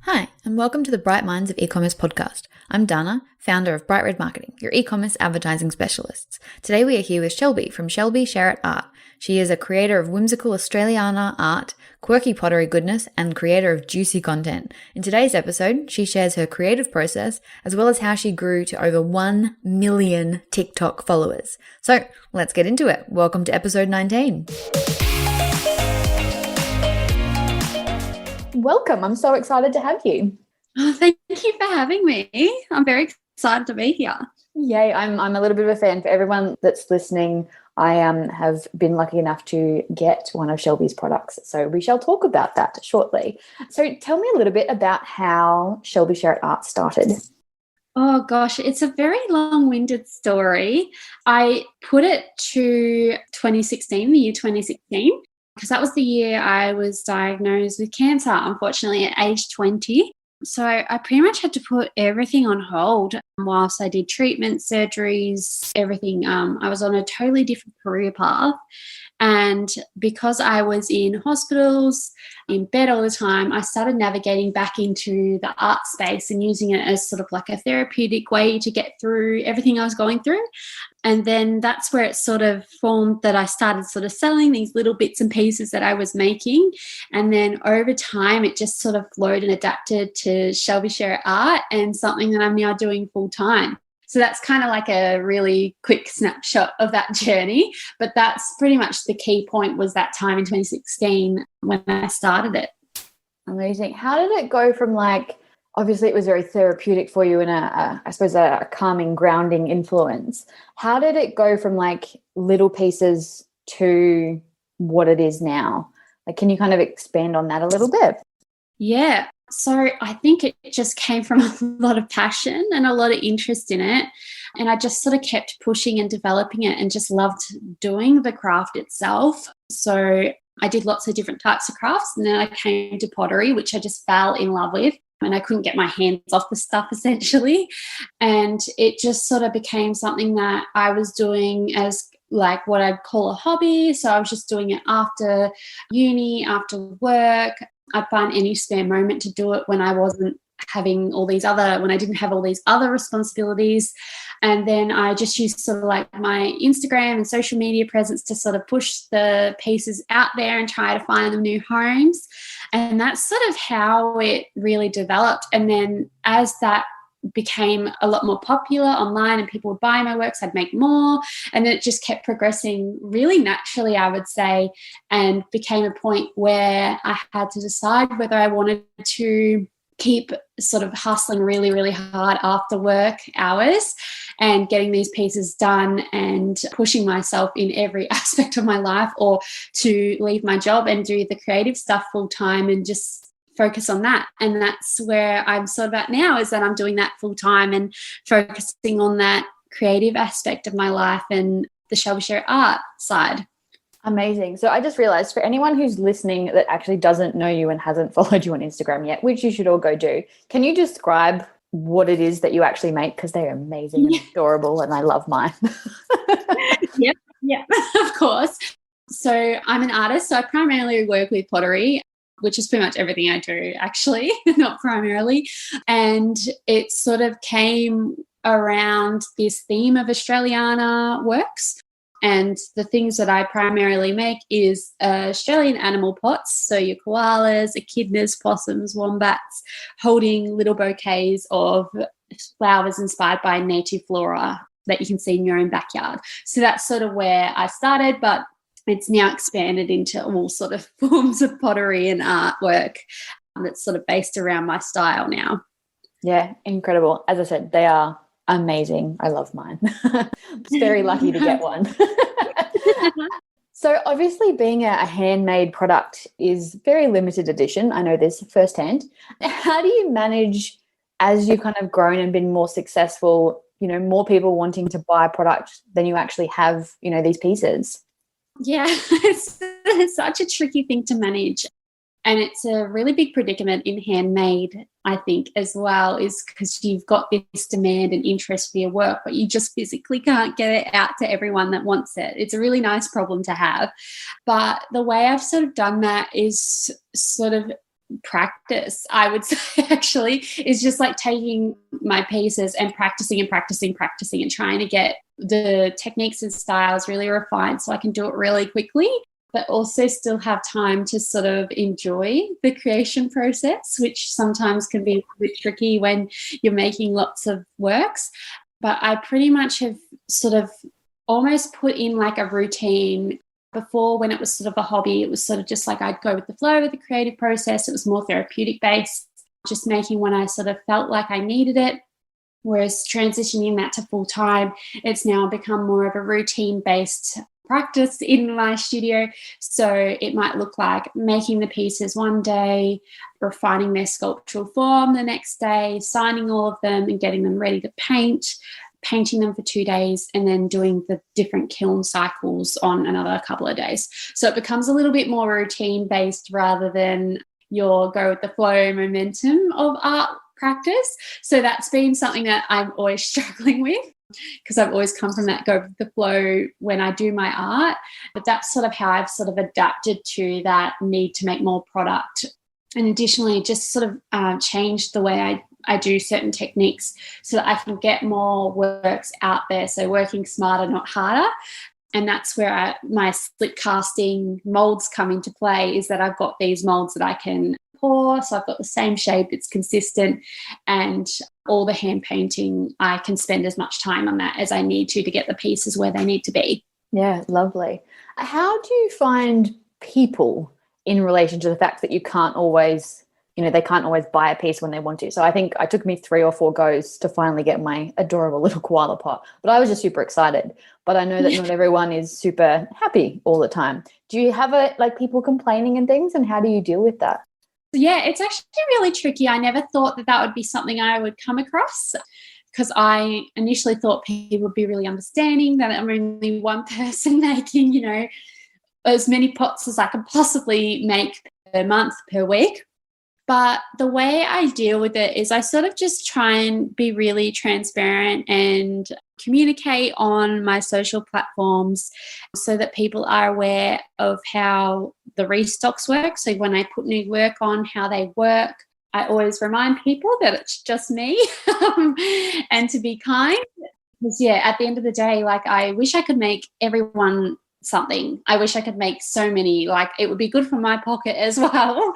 Hi, and welcome to the Bright Minds of E-commerce podcast. I'm Dana, founder of Bright Red Marketing, your e-commerce advertising specialists. Today we are here with Shelby from Shelby Share It Art. She is a creator of whimsical Australiana art, quirky pottery goodness, and creator of juicy content. In today's episode, she shares her creative process as well as how she grew to over 1 million TikTok followers. So let's get into it. Welcome to episode 19. Welcome. I'm so excited to have you. Oh, thank you for having me. I'm very excited to be here. Yay. I'm a little bit of a fan. For everyone that's listening, I have been lucky enough to get one of Shelby's products. So we shall talk about that shortly. So tell me a little bit about how Shelby Share It Art started. Oh gosh, it's a very long-winded story. I put it to 2016, the year 2016. Because that was the year I was diagnosed with cancer, unfortunately, at age 20. So I pretty much had to put everything on hold whilst I did treatment, surgeries, everything. I was on a totally different career path. And because I was in hospitals, in bed all the time, I started navigating back into the art space and using it as sort of like a therapeutic way to get through everything I was going through. And then that's where it sort of formed that I started sort of selling these little bits and pieces that I was making. And then over time, it just sort of flowed and adapted to Shelby Share It Art and something that I'm now doing full time. So that's kind of like a really quick snapshot of that journey. But that's pretty much the key point, was that time in 2016 when I started it. Amazing. How did it go from, like, obviously it was very therapeutic for you and I suppose a calming, grounding influence. How did it go from like little pieces to what it is now? Like, can you kind of expand on that a little bit? Yeah. So I think it just came from a lot of passion and a lot of interest in it. And I just sort of kept pushing and developing it and just loved doing the craft itself. So I did lots of different types of crafts, and then I came to pottery, which I just fell in love with. And I couldn't get my hands off the stuff, essentially. And it just sort of became something that I was doing as like what I'd call a hobby. So I was just doing it after uni, after work. I'd find any spare moment to do it when I wasn't having all these other, when I didn't have all these other responsibilities. And then I just used sort of like my Instagram and social media presence to sort of push the pieces out there and try to find them new homes. And that's sort of how it really developed. And then as that became a lot more popular online and people would buy my works, I'd make more. And then it just kept progressing really naturally, I would say, and became a point where I had to decide whether I wanted to keep sort of hustling really, really hard after work hours and getting these pieces done and pushing myself in every aspect of my life, or to leave my job and do the creative stuff full time and just focus on that. And that's where I'm sort of at now, is that I'm doing that full time and focusing on that creative aspect of my life and the Shelby Share It Art side. Amazing. So I just realized, for anyone who's listening that actually doesn't know you and hasn't followed you on Instagram yet, which you should all go do, can you describe what it is that you actually make? Because they're amazing and adorable, and I love mine. Yeah, of course. So I'm an artist. So I primarily work with pottery, which is pretty much everything I do, actually, not primarily. And it sort of came around this theme of Australiana works. And the things that I primarily make is Australian animal pots, so your koalas, echidnas, possums, wombats, holding little bouquets of flowers inspired by native flora that you can see in your own backyard. So that's sort of where I started, but it's now expanded into all sort of forms of pottery and artwork that's sort of based around my style now. Yeah, incredible. As I said, they are amazing. I love mine. It's very lucky to get one. So obviously being a handmade product is very limited edition. I know this firsthand. How do you manage, as you've kind of grown and been more successful, you know, more people wanting to buy product than you actually have, you know, these pieces? Yeah, it's such a tricky thing to manage. And it's a really big predicament in handmade, I think, as well, is because you've got this demand and interest for your work, but you just physically can't get it out to everyone that wants it. It's a really nice problem to have. But the way I've sort of done that is sort of practice, I would say, actually, is just like taking my pieces and practicing and trying to get the techniques and styles really refined so I can do it really quickly, but also still have time to sort of enjoy the creation process, which sometimes can be a bit tricky when you're making lots of works. But I pretty much have sort of almost put in like a routine. Before, when it was sort of a hobby, it was sort of just like I'd go with the flow with the creative process. It was more therapeutic based, just making when I sort of felt like I needed it. Whereas transitioning that to full time, it's now become more of a routine based practice in my studio. So it might look like making the pieces one day, refining their sculptural form the next day, signing all of them and getting them ready to painting them for 2 days, and then doing the different kiln cycles on another couple of days. So it becomes a little bit more routine based rather than your go with the flow momentum of art practice. So that's been something that I'm always struggling with, because I've always come from that go with the flow when I do my art. But that's sort of how I've sort of adapted to that need to make more product. And additionally, just sort of changed the way I do certain techniques so that I can get more works out there. So working smarter, not harder. And that's where my split casting molds come into play, is that I've got these molds that I can pour. So I've got the same shape, it's consistent, and all the hand painting, I can spend as much time on that as I need to get the pieces where they need to be. Yeah, lovely. How do you find people in relation to the fact that you can't always, they can't always buy a piece when they want to? So I think it took me 3 or 4 goes to finally get my adorable little koala pot, but I was just super excited. But I know that not everyone is super happy all the time. Do you have people complaining and things, and how do you deal with that? Yeah, it's actually really tricky. I never thought that would be something I would come across, because I initially thought people would be really understanding that I'm only one person making, as many pots as I can possibly make per month, per week. But the way I deal with it is I sort of just try and be really transparent and communicate on my social platforms so that people are aware of how the restocks work. So when I put new work on, how they work, I always remind people that it's just me and to be kind. Because, at the end of the day, I wish I could make everyone something. I wish I could make so many. It would be good for my pocket as well.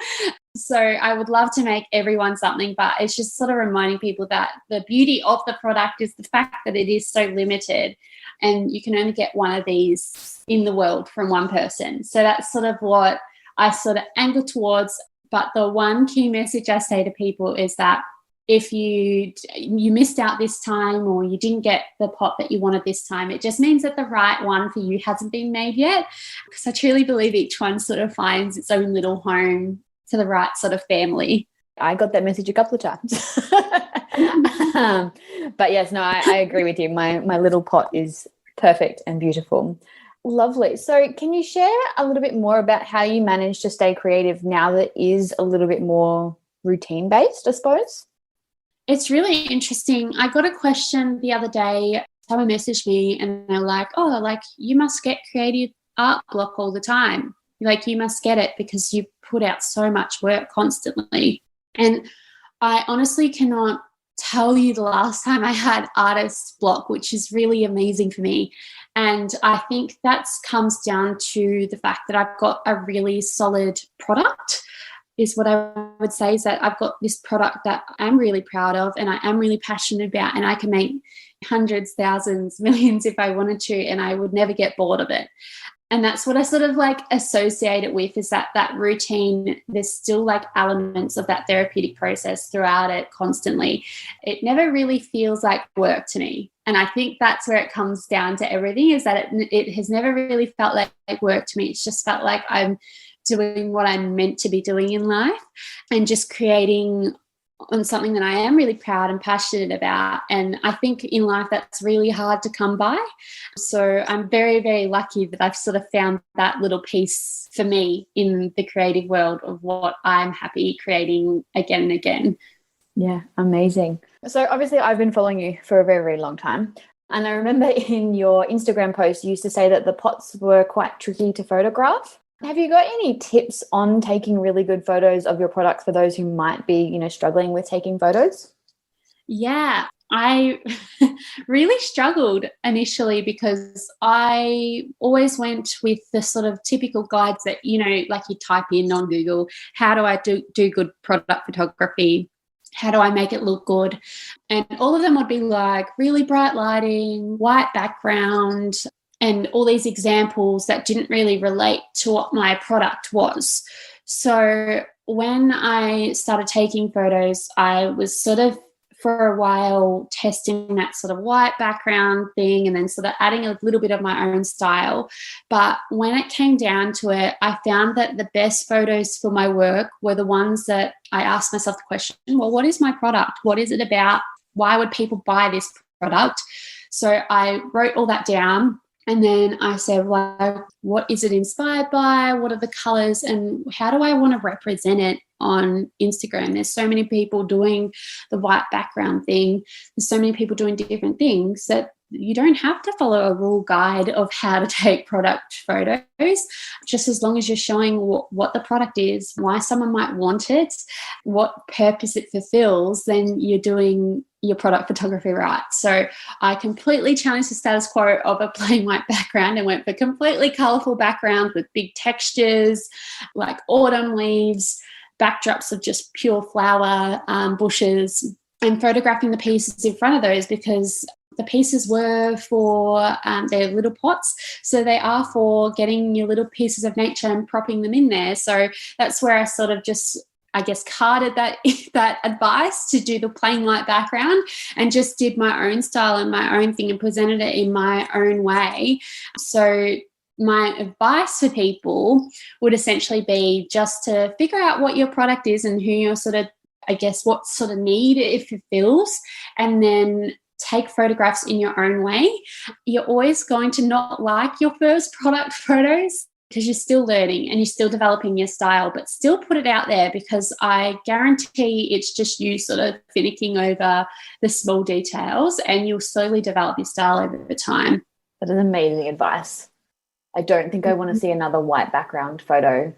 So I would love to make everyone something, but it's just sort of reminding people that the beauty of the product is the fact that it is so limited, and you can only get one of these in the world from one person. So that's sort of what I sort of angle towards. But the one key message I say to people is that if you missed out this time, or you didn't get the pot that you wanted this time, it just means that the right one for you hasn't been made yet. Because I truly believe each one sort of finds its own little home to the right sort of family. I got that message a couple of times. But yes, no, I agree with you. My little pot is perfect and beautiful. Lovely. So can you share a little bit more about how you manage to stay creative now that is a little bit more routine based, I suppose? It's really interesting. I got a question the other day. Someone messaged me and they're like, you must get creative art block all the time. You must get it because you put out so much work constantly. And I honestly cannot tell you the last time I had artist block, which is really amazing for me. And I think that comes down to the fact that I've got a really solid product, is what I would say, is that I've got this product that I'm really proud of and I am really passionate about, and I can make hundreds, thousands, millions if I wanted to, and I would never get bored of it. And that's what I sort of associate it with, is that routine, there's still elements of that therapeutic process throughout it constantly. It never really feels like work to me. And I think that's where it comes down to everything, is that it has never really felt like work to me. It's just felt like I'm doing what I'm meant to be doing in life, and just creating on something that I am really proud and passionate about. And I think in life that's really hard to come by. So I'm very, very lucky that I've sort of found that little piece for me in the creative world of what I'm happy creating again and again. Yeah, amazing. So obviously I've been following you for a very, very long time. And I remember in your Instagram post, you used to say that the pots were quite tricky to photograph. Have you got any tips on taking really good photos of your products for those who might be, struggling with taking photos? Yeah, I really struggled initially because I always went with the sort of typical guides that, like you type in on Google, how do I do good product photography? How do I make it look good? And all of them would be like really bright lighting, white background, and all these examples that didn't really relate to what my product was. So when I started taking photos, I was sort of for a while testing that sort of white background thing and then sort of adding a little bit of my own style. But when it came down to it, I found that the best photos for my work were the ones that I asked myself the question, well, what is my product? What is it about? Why would people buy this product? So I wrote all that down. And then I said, well, what is it inspired by? What are the colors? And how do I want to represent it on Instagram? There's so many people doing the white background thing. There's so many people doing different things that you don't have to follow a rule guide of how to take product photos, just as long as you're showing what the product is, why someone might want it, what purpose it fulfills, then you're doing your product photography right. So I completely challenged the status quo of a plain white background and went for completely colourful backgrounds with big textures like autumn leaves, backdrops of just pure flower bushes, and photographing the pieces in front of those because the pieces were for their little pots. So they are for getting your little pieces of nature and propping them in there. So that's where I sort of just, I guess, carded that advice to do the plain white background and just did my own style and my own thing and presented it in my own way. So my advice for people would essentially be just to figure out what your product is and who you're sort of, I guess, what sort of need it fulfills, and then take photographs in your own way. You're always going to not like your first product photos because you're still learning and you're still developing your style, but still put it out there because I guarantee it's just you sort of finicking over the small details and you'll slowly develop your style over time. That is amazing advice. I don't think I want to see another white background photo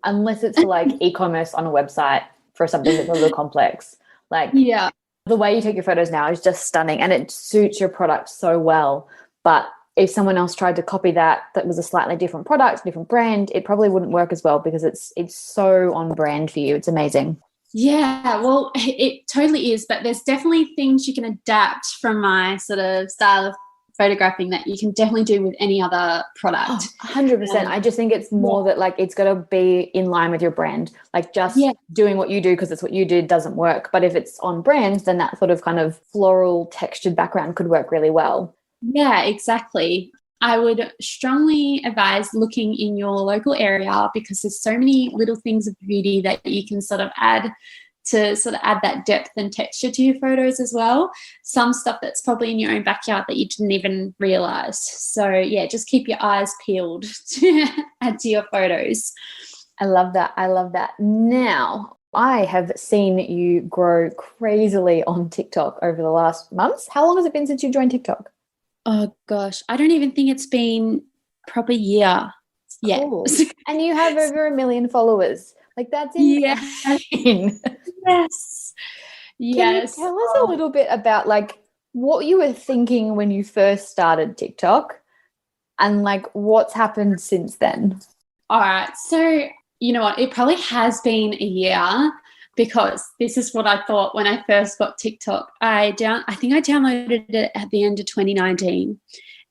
unless it's for like e-commerce on a website for something that's a little complex. Like, yeah. The way you take your photos now is just stunning and it suits your product so well. But if someone else tried to copy that was a slightly different product, different brand, it probably wouldn't work as well because it's so on brand for you. It's amazing. Yeah, well, it totally is. But there's definitely things you can adapt from my sort of style of photographing that you can definitely do with any other product. 100%. I just think it's more that like it's got to be in line with your brand. Like just doing what you do because it's what you did doesn't work. But if it's on brand, then that sort of kind of floral textured background could work really well. Yeah, exactly. I would strongly advise looking in your local area because there's so many little things of beauty that you can sort of add to sort of add that depth and texture to your photos as well. Some stuff that's probably in your own backyard that you didn't even realize. So yeah, just keep your eyes peeled to add to your photos. I love that. Now, I have seen you grow crazily on TikTok over the last months. How long has it been since you joined TikTok? Oh gosh, I don't even think it's been proper year yet. Cool. And you have over 1 million followers. Like that's insane. Yes. Can you tell us a little bit about like what you were thinking when you first started TikTok and like what's happened since then? All right. So, you know what? It probably has been a year because this is what I thought when I first got TikTok. I think I downloaded it at the end of 2019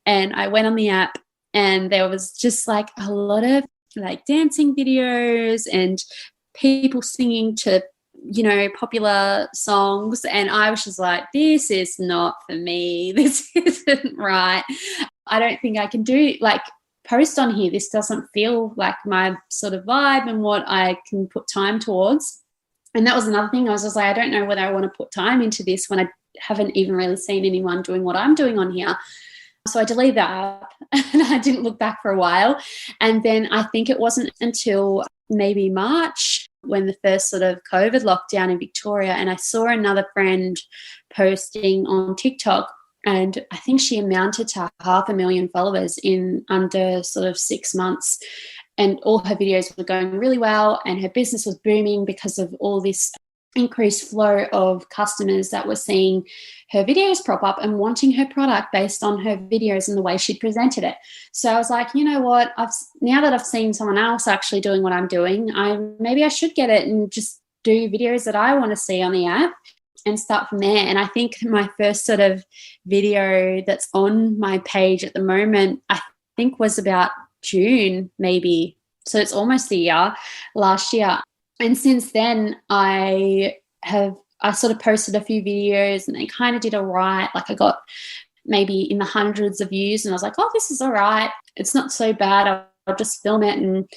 and I went on the app and there was just like a lot of like dancing videos and people singing to, popular songs. And I was just like, this is not for me. This isn't right. I don't think I can do like post on here. This doesn't feel like my sort of vibe and what I can put time towards. And that was another thing. I was just like, I don't know whether I want to put time into this when I haven't even really seen anyone doing what I'm doing on here. So I deleted that app and I didn't look back for a while. And then I think it wasn't until maybe March when the first sort of COVID lockdown in Victoria, and I saw another friend posting on TikTok, and I think she amounted to 500,000 followers in under sort of 6 months. And all her videos were going really well, and her business was booming because of all this increased flow of customers that were seeing her videos prop up and wanting her product based on her videos and the way she presented it. So I was like, you know what, now that I've seen someone else actually doing what I'm doing, maybe I should get it and just do videos that I want to see on the app and start from there. And I think my first sort of video that's on my page at the moment, I think was about June maybe. So it's almost a year, last year. And since then, I sort of posted a few videos and they kind of did all right. Like I got maybe in the hundreds of views and I was like, oh, this is all right. It's not so bad. I'll just film it and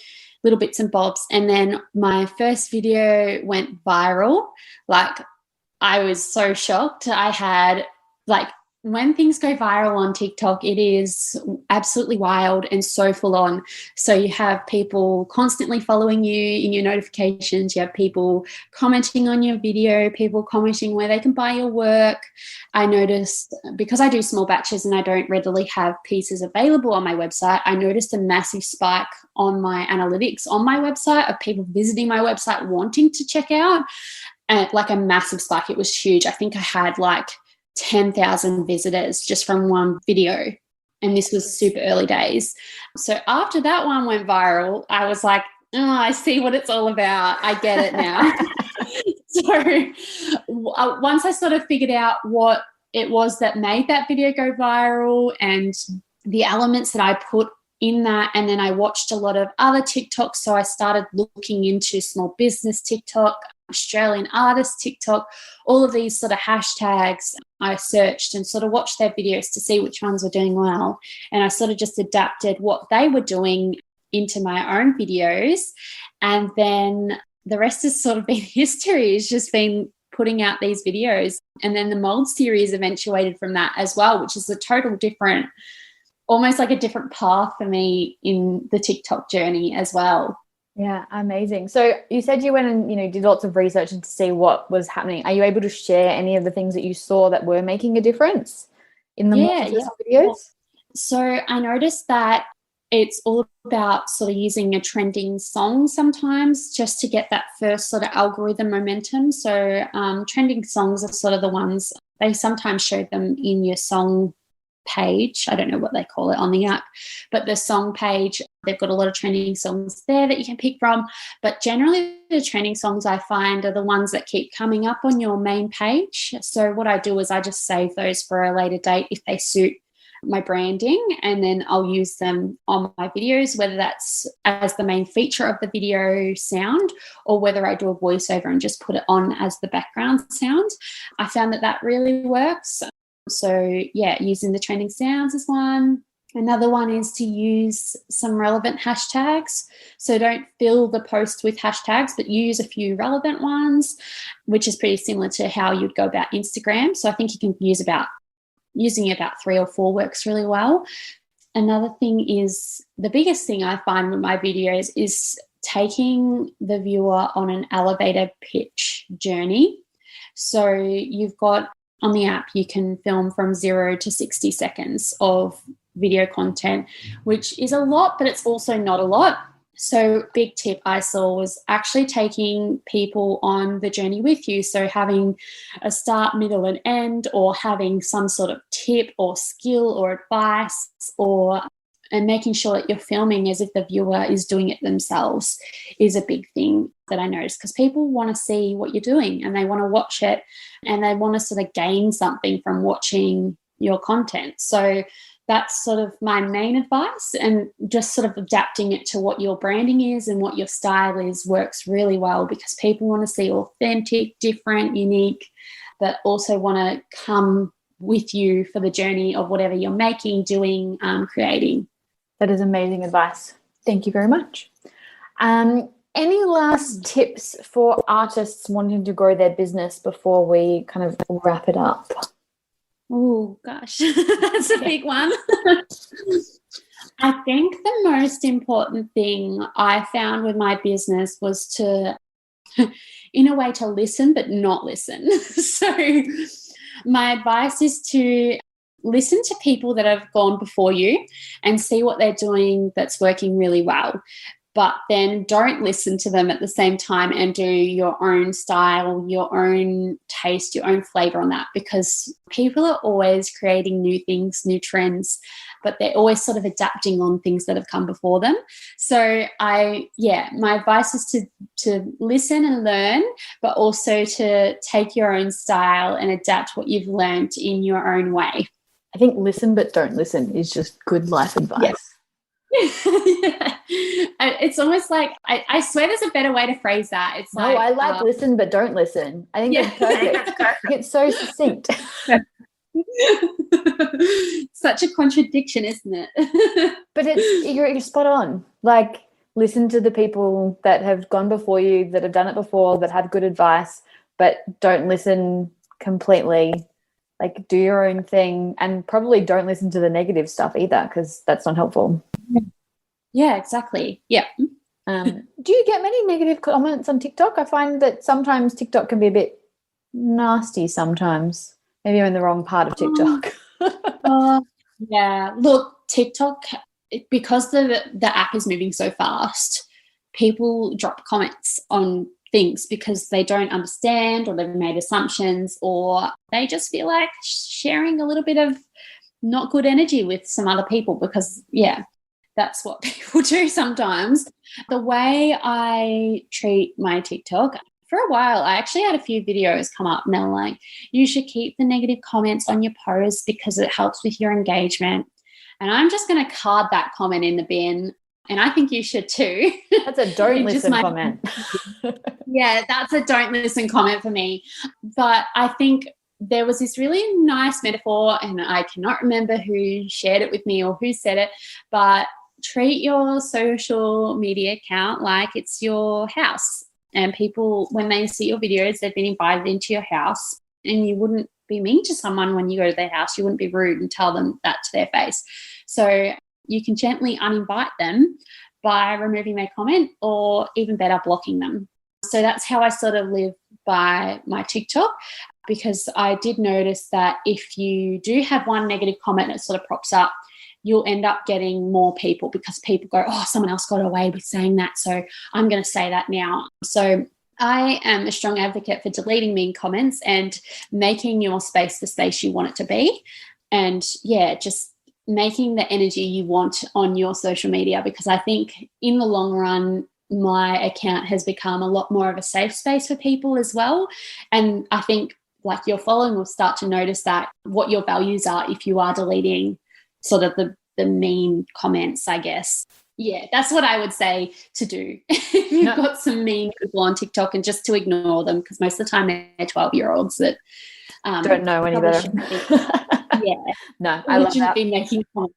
little bits and bobs. And then my first video went viral. Like I was so shocked. I had like, when things go viral on TikTok, it is absolutely wild and so full on. So you have people constantly following you in your notifications. You have people commenting on your video, people commenting where they can buy your work. I noticed, because I do small batches and I don't readily have pieces available on my website, I noticed a massive spike on my analytics on my website of people visiting my website wanting to check out, and like a massive spike. It was huge. I think I had like 10,000 visitors just from one video. And this was super early days. So after that one went viral, I was like, oh, I see what it's all about. I get it now. So once I sort of figured out what it was that made that video go viral and the elements that I put in that, and then I watched a lot of other TikToks. So I started looking into small business TikTok, Australian artist TikTok, all of these sort of hashtags. I searched and sort of watched their videos to see which ones were doing well. And I sort of just adapted what they were doing into my own videos. And then the rest has sort of been history. It's just been putting out these videos. And then the mold series eventuated from that as well, which is a total different, almost like a different path for me in the TikTok journey as well. Yeah, amazing. So you said you went and, did lots of research to see what was happening. Are you able to share any of the things that you saw that were making a difference in the videos? So I noticed that it's all about sort of using a trending song sometimes just to get that first sort of algorithm momentum. So trending songs are sort of the ones, they sometimes show them in your song page. I don't know what they call it on the app, but the song page, they've got a lot of trending songs there that you can pick from. But generally the trending songs I find are the ones that keep coming up on your main page. So what I do is I just save those for a later date if they suit my branding, and then I'll use them on my videos, whether that's as the main feature of the video sound or whether I do a voiceover and just put it on as the background sound. I found that really works. So yeah, using the trending sounds is one. Another one is to use some relevant hashtags. So don't fill the post with hashtags, but use a few relevant ones, which is pretty similar to how you'd go about Instagram. So I think you can using about 3 or 4 works really well. Another thing is, the biggest thing I find with my videos is taking the viewer on an elevator pitch journey. So you've got, on the app, you can film from 0 to 60 seconds of video content, which is a lot, but it's also not a lot. So big tip I saw was actually taking people on the journey with you. So having a start, middle, and end, or having some sort of tip or skill or advice, and making sure that you're filming as if the viewer is doing it themselves is a big thing that I noticed, because people want to see what you're doing and they want to watch it and they want to sort of gain something from watching your content. So that's sort of my main advice, and just sort of adapting it to what your branding is and what your style is works really well, because people want to see authentic, different, unique, but also want to come with you for the journey of whatever you're making, doing, creating. That is amazing advice. Thank you very much. Any last tips for artists wanting to grow their business before we kind of wrap it up? Oh, gosh, that's a big one. I think the most important thing I found with my business was to, in a way, to listen, but not listen. So my advice is to listen to people that have gone before you and see what they're doing that's working really well. But then don't listen to them at the same time and do your own style, your own taste, your own flavor on that, because people are always creating new things, new trends, but they're always sort of adapting on things that have come before them. So my advice is to listen and learn, but also to take your own style and adapt what you've learned in your own way. I think listen but don't listen is just good life advice. Yeah. Yeah. It's almost like I swear there's a better way to phrase that. It's no, I like listen but don't listen. I think that's perfect. It's so succinct. Such a contradiction, isn't it? But you're spot on. Like, listen to the people that have gone before you, that have done it before, that have good advice, but don't listen completely. Like, do your own thing, and probably don't listen to the negative stuff either, because that's not helpful. Yeah, exactly. Yeah. Do you get many negative comments on TikTok? I find that sometimes TikTok can be a bit nasty sometimes. Maybe I'm in the wrong part of TikTok. Yeah. Look, TikTok, because the app is moving so fast, people drop comments on things because they don't understand, or they've made assumptions, or they just feel like sharing a little bit of not good energy with some other people, because that's what people do sometimes. The way I treat my TikTok, for a while I actually had a few videos come up and they were like, you should keep the negative comments on your posts because it helps with your engagement. And I'm just going to card that comment in the bin. And I think you should too. That's a don't listen comment. Yeah, that's a don't listen comment for me. But I think there was this really nice metaphor, and I cannot remember who shared it with me or who said it, but treat your social media account like it's your house. And people, when they see your videos, they've been invited into your house, and you wouldn't be mean to someone when you go to their house. You wouldn't be rude and tell them that to their face. So you can gently uninvite them by removing their comment, or even better, blocking them. So that's how I sort of live by my TikTok, because I did notice that if you do have one negative comment that sort of props up, you'll end up getting more people, because people go, oh, someone else got away with saying that, so I'm going to say that now. So I am a strong advocate for deleting mean comments and making your space the space you want it to be. And just making the energy you want on your social media, because I think in the long run, my account has become a lot more of a safe space for people as well. And I think like your following will start to notice that, what your values are, if you are deleting sort of the mean comments, I guess. Yeah, that's what I would say to do. If you've got some mean people on TikTok, and just to ignore them, because most of the time they're 12-year-olds that don't know any better. No, I love that. Be making comments.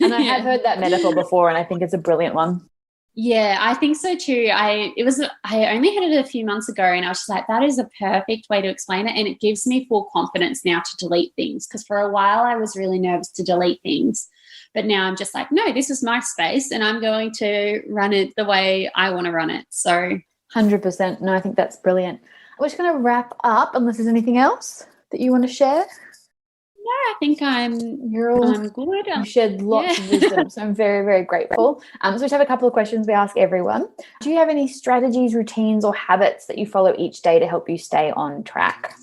And I have heard that metaphor before, and I think it's a brilliant one. Yeah, I think so too. I only had it a few months ago, and I was just like, that is a perfect way to explain it. And it gives me full confidence now to delete things, because for a while I was really nervous to delete things. But now I'm just like, no, this is my space, and I'm going to run it the way I want to run it. So 100%. No, I think that's brilliant. We're just going to wrap up, unless there's anything else that you want to share. No, I think I'm good. You shared lots of wisdom, so I'm very, very grateful. So we just have a couple of questions we ask everyone. Do you have any strategies, routines, or habits that you follow each day to help you stay on track?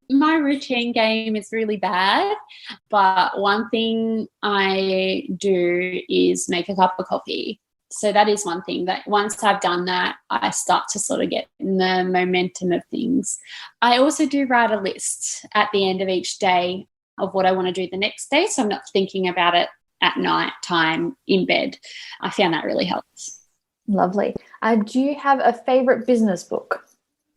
My routine game is really bad, but one thing I do is make a cup of coffee. So that is one thing that once I've done that, I start to sort of get in the momentum of things. I also do write a list at the end of each day of what I want to do the next day, so I'm not thinking about it at night time in bed. I found that really helps. Lovely. Do you have a favourite business book?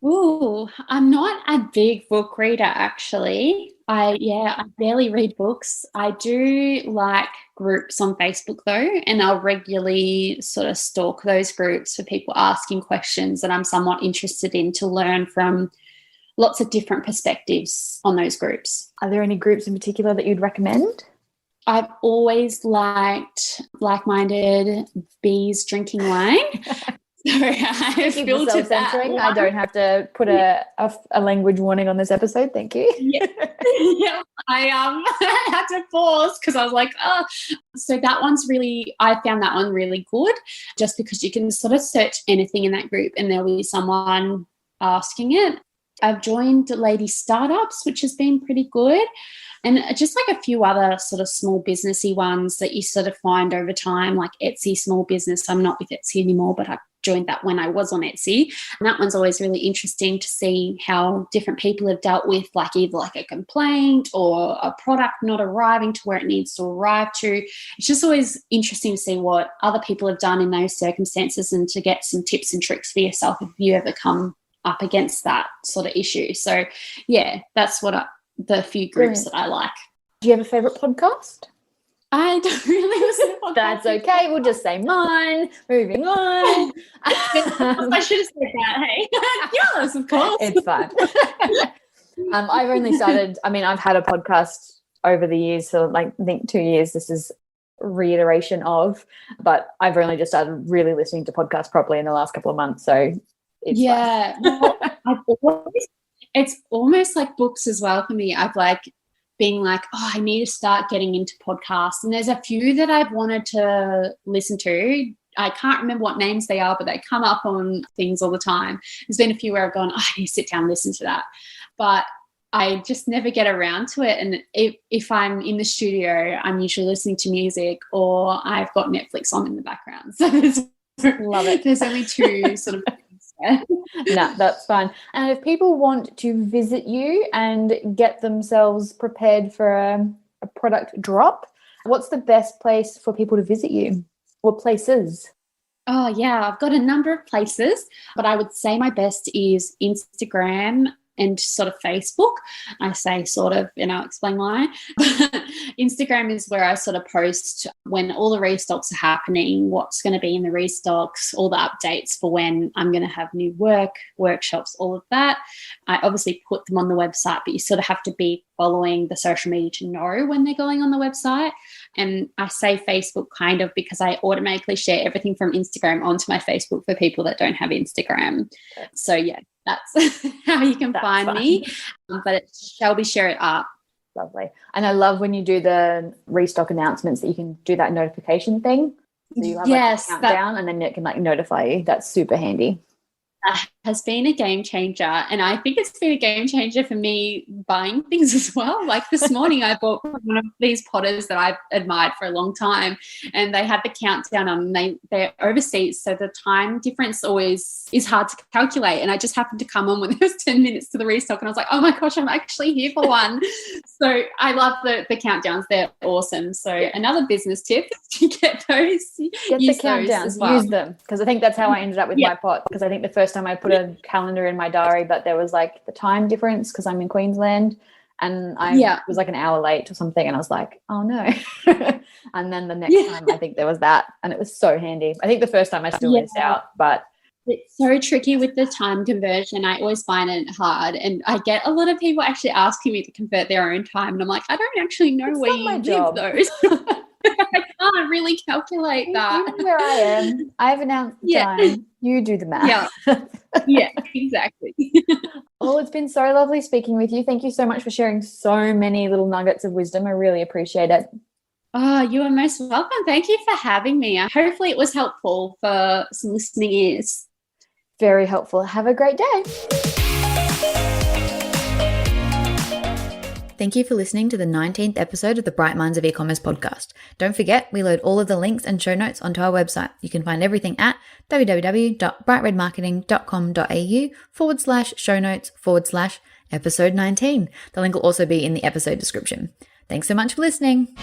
Ooh, I'm not a big book reader, actually. I barely read books. I do like groups on Facebook though, and I'll regularly sort of stalk those groups for people asking questions that I'm somewhat interested in to learn from lots of different perspectives on those groups. Are there any groups in particular that you'd recommend? I've always liked like-minded bees drinking wine. So I filtered that. I don't have to put a language warning on this episode. Thank you. Yeah. I had to pause because I was like, oh. So I found that one really good just because you can sort of search anything in that group and there'll be someone asking it. I've joined Lady Startups, which has been pretty good. And just like a few other sort of small businessy ones that you sort of find over time, like Etsy Small Business. I'm not with Etsy anymore, but I joined that when I was on Etsy. And that one's always really interesting to see how different people have dealt with like either like a complaint or a product not arriving to where it needs to arrive to. It's just always interesting to see what other people have done in those circumstances and to get some tips and tricks for yourself if you ever come up against that sort of issue. So yeah, that's the few groups that I like. Do you have a favorite podcast? I don't really listen to podcasts. That's okay. We'll just say mine. Moving on. I should have said that, hey. Yes, of course. It's fine. I've only started, I've had a podcast over the years, so like I think 2 years, this is reiteration of, but I've only just started really listening to podcasts properly in the last couple of months. So it's well, it's almost like books as well for me. I've like being like, oh, I need to start getting into podcasts. And there's a few that I've wanted to listen to. I can't remember what names they are, but they come up on things all the time. There's been a few where I've gone, oh, I need to sit down and listen to that. But I just never get around to it. And if I'm in the studio, I'm usually listening to music or I've got Netflix on in the background. So love it. There's only two sort of No, that's fine. And if people want to visit you and get themselves prepared for a product drop, what's the best place for people to visit you or places? Oh, yeah, I've got a number of places, but I would say my best is Instagram and sort of Facebook. I say sort of, and I'll explain why. Instagram is where I sort of post when all the restocks are happening, what's going to be in the restocks, all the updates for when I'm going to have new workshops, all of that. I obviously put them on the website, but you sort of have to be following the social media to know when they're going on the website. And I say Facebook kind of because I automatically share everything from Instagram onto my Facebook for people that don't have Instagram. So yeah, that's how you can find me. But it's Shelby Sherratt Art. Lovely. And I love when you do the restock announcements that you can do that notification thing. So you have like a countdown and then it can like notify you. That's super handy. That has been a game changer. And I think it's been a game changer for me buying things as well. Like this morning I bought one of these potters that I've admired for a long time and they had the countdown on and they're overseas. So the time difference always is hard to calculate. And I just happened to come on when there was 10 minutes to the restock and I was like, oh my gosh, I'm actually here for one. So I love the countdowns. They're awesome. So another business tip is to get those. Get the countdowns, use them. Because I think that's how I ended up with my pot. Because I think the first time I put a calendar in my diary, but there was like the time difference because I'm in Queensland and I was like an hour late or something and I was like, oh no. And then the next time I think there was that and it was so handy. I think the first time I still missed out, but it's so tricky with the time conversion. I always find it hard and I get a lot of people actually asking me to convert their own time and I'm like, I don't actually know where you live those. I can't really calculate that. Even where I am, I have announced the time. You do the math. Yeah, exactly. Well, it's been so lovely speaking with you. Thank you so much for sharing so many little nuggets of wisdom. I really appreciate it. Oh, you are most welcome. Thank you for having me. Hopefully it was helpful for some listening ears. Very helpful. Have a great day. Thank you for listening to the 19th episode of the Bright Minds of E-commerce podcast. Don't forget, we load all of the links and show notes onto our website. You can find everything at www.brightredmarketing.com.au/show notes/episode 19. The link will also be in the episode description. Thanks so much for listening.